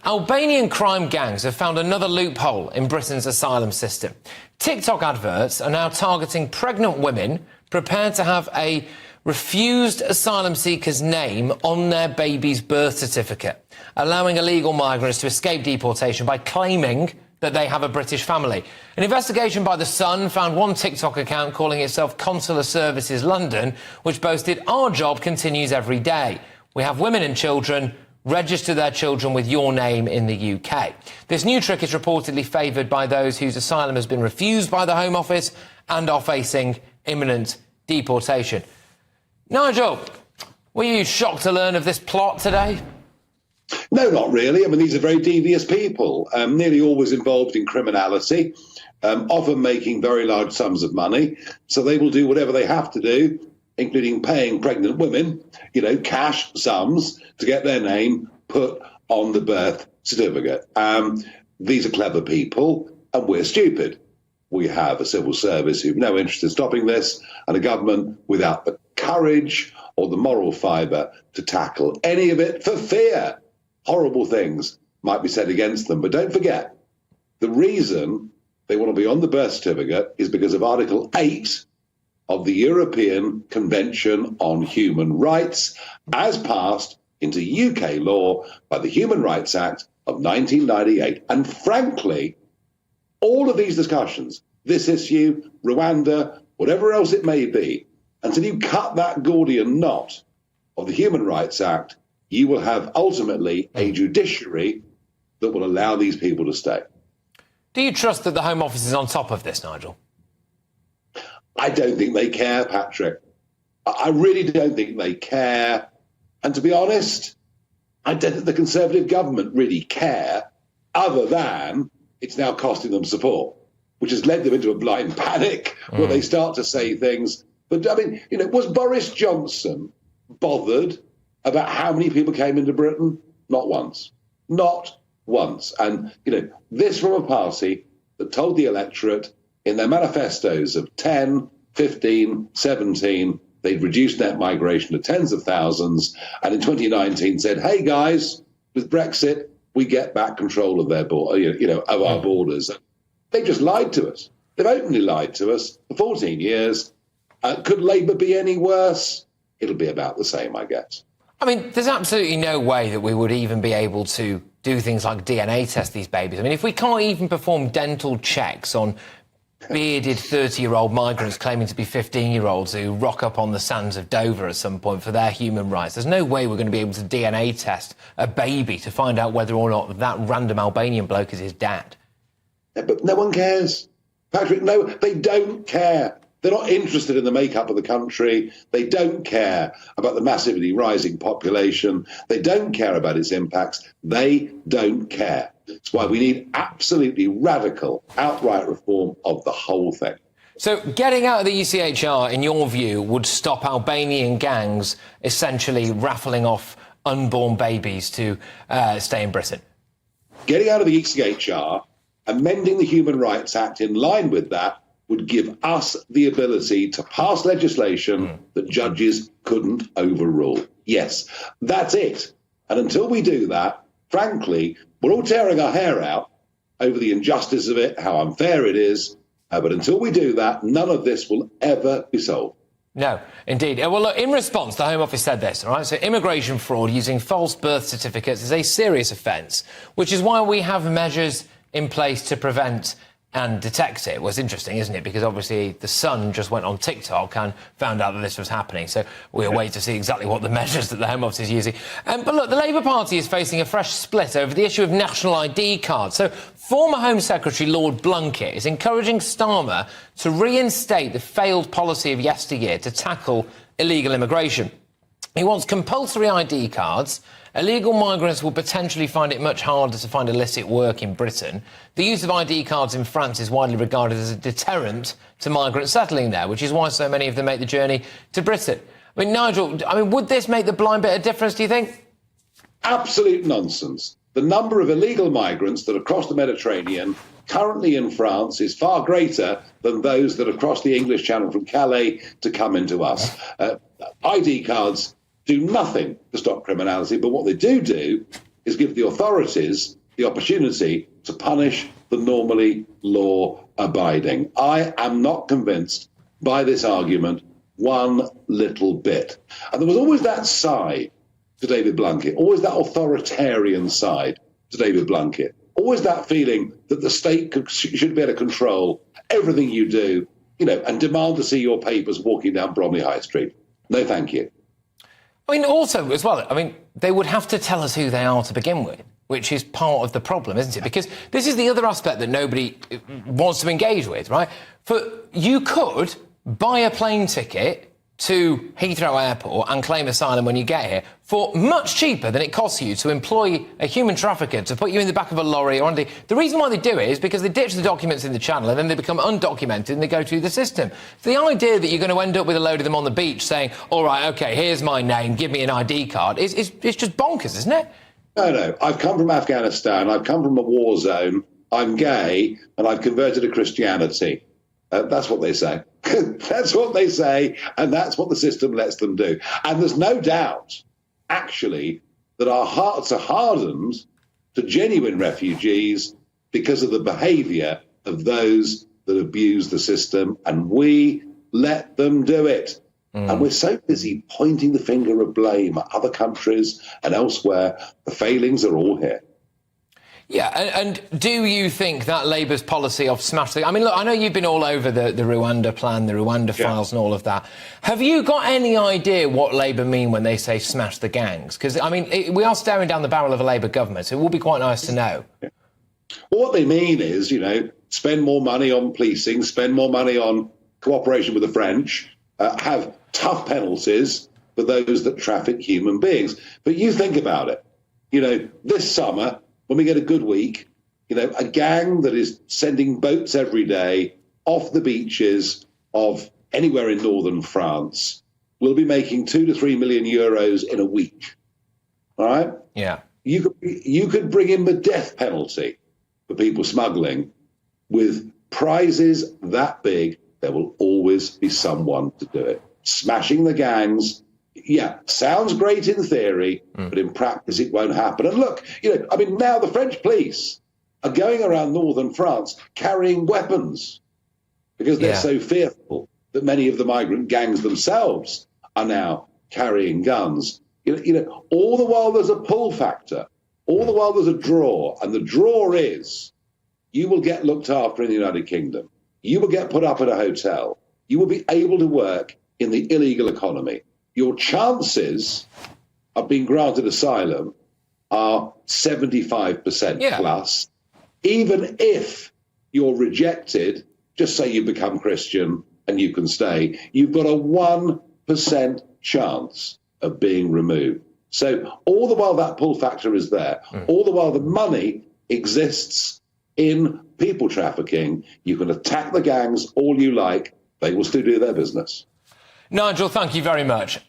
Albanian crime gangs have found another loophole in Britain's asylum system. TikTok adverts are now targeting pregnant women prepared to have a refused asylum seeker's name on their baby's birth certificate, allowing illegal migrants to escape deportation by claiming that they have a British family. An investigation by The Sun found one TikTok account calling itself Consular Services London, which boasted, "Our job continues every day. We have women and children. Register their children with your name in the UK." This new trick is reportedly favoured by those whose asylum has been refused by the Home Office and are facing imminent deportation. Nigel, were you shocked to learn of this plot today? No, not really. I mean, these are very devious people, nearly always involved in criminality, often making very large sums of money. So they will do whatever they have to do, including paying pregnant women, cash sums to get their name put on the birth certificate. These are clever people, and we're stupid. We have a civil service who've no interest in stopping this, and a government without the courage or the moral fibre to tackle any of it for fear horrible things might be said against them. But don't forget, the reason they want to be on the birth certificate is because of Article 8 of the European Convention on Human Rights, as passed into UK law by the Human Rights Act of 1998. And frankly, all of these discussions, this issue, Rwanda, whatever else it may be, until you cut that Gordian knot of the Human Rights Act, you will have ultimately a judiciary that will allow these people to stay. Do you trust that the Home Office is on top of this, Nigel? I don't think they care, Patrick. I really don't think they care. And to be honest, I don't think the Conservative government really care, other than it's now costing them support, which has led them into a blind panic where they start to say things. But, I mean, was Boris Johnson bothered about how many people came into Britain? Not once. Not once. And, this from a party that told the electorate in their manifestos of 10, 15, 17, they'd reduced net migration to tens of thousands, and in 2019 said, hey, guys, with Brexit, we get back control of their of our borders. They just lied to us. They've openly lied to us for 14 years. Could Labour be any worse? It'll be about the same, I guess. I mean, there's absolutely no way that we would even be able to do things like DNA test these babies. I mean, if we can't even perform dental checks on bearded 30-year-old migrants claiming to be 15-year-olds who rock up on the sands of Dover at some point for their human rights, there's no way we're going to be able to DNA test a baby to find out whether or not that random Albanian bloke is his dad. Yeah, but no one cares. Patrick, no, they don't care. They're not interested in the makeup of the country. They don't care about the massively rising population. They don't care about its impacts. They don't care. It's why we need absolutely radical, outright reform of the whole thing. So getting out of the ECHR, in your view, would stop Albanian gangs essentially raffling off unborn babies to stay in Britain? Getting out of the ECHR, amending the Human Rights Act in line with that, would give us the ability to pass legislation that judges couldn't overrule. Yes, that's it. And until we do that, frankly, we're all tearing our hair out over the injustice of it, how unfair it is. But until we do that, none of this will ever be solved. No, indeed. Well, look, in response, the Home Office said this, all right? So immigration fraud using false birth certificates is a serious offence, which is why we have measures in place to prevent and detect it. Was interesting, isn't it? Because obviously The Sun just went on TikTok and found out that this was happening. So we'll wait to see exactly what the measures that the Home Office is using. But look, the Labour Party is facing a fresh split over the issue of national ID cards. So former Home Secretary Lord Blunkett is encouraging Starmer to reinstate the failed policy of yesteryear to tackle illegal immigration. He wants compulsory ID cards. Illegal migrants will potentially find it much harder to find illicit work in Britain. The use of ID cards in France is widely regarded as a deterrent to migrants settling there, which is why so many of them make the journey to Britain. I mean, Nigel, would this make the blind bit of difference, do you think? Absolute nonsense. The number of illegal migrants that have crossed the Mediterranean currently in France is far greater than those that have crossed the English Channel from Calais to come into us. ID cards do nothing to stop criminality, but what they do is give the authorities the opportunity to punish the normally law-abiding. I am not convinced by this argument one little bit. And there was always that side to David Blunkett, always that authoritarian side to David Blunkett, always that feeling that the state should be able to control everything you do, and demand to see your papers walking down Bromley High Street. No, thank you. I mean, also, as well, they would have to tell us who they are to begin with, which is part of the problem, isn't it? Because this is the other aspect that nobody wants to engage with, right? You could buy a plane ticket to Heathrow Airport and claim asylum when you get here for much cheaper than it costs you to employ a human trafficker to put you in the back of a lorry or anything. The reason why they do it is because they ditch the documents in the channel and then they become undocumented and they go through the system. The idea that you're going to end up with a load of them on the beach saying, all right, OK, here's my name, give me an ID card, it's just bonkers, isn't it? No. I've come from Afghanistan. I've come from a war zone. I'm gay and I've converted to Christianity. That's what they say. That's what they say, and that's what the system lets them do. And there's no doubt, actually, that our hearts are hardened to genuine refugees because of the behaviour of those that abuse the system, and we let them do it. And we're so busy pointing the finger of blame at other countries and elsewhere. The failings are all here. Yeah, and do you think that Labour's policy of smash the... I mean, look, I know you've been all over the Rwanda plan, the Rwanda files and all of that. Have you got any idea what Labour mean when they say smash the gangs? Because, I mean, we are staring down the barrel of a Labour government, so it will be quite nice to know. Well, what they mean is, spend more money on policing, spend more money on cooperation with the French, have tough penalties for those that traffic human beings. But you think about it. This summer, when we get a good week, a gang that is sending boats every day off the beaches of anywhere in northern France will be making 2 to 3 million euros in a week. All right? Yeah. You could bring in the death penalty for people smuggling. With prizes that big, there will always be someone to do it. Smashing the gangs, sounds great in theory, but in practice it won't happen. And look, now the French police are going around northern France carrying weapons because they're so fearful that many of the migrant gangs themselves are now carrying guns. All the while there's a pull factor, all the while there's a draw, and the draw is you will get looked after in the United Kingdom. You will get put up at a hotel. You will be able to work in the illegal economy. Your chances of being granted asylum are 75% plus. Even if you're rejected, just say you become Christian and you can stay, you've got a 1% chance of being removed. So all the while that pull factor is there, all the while the money exists in people trafficking, you can attack the gangs all you like, they will still do their business. Nigel, thank you very much.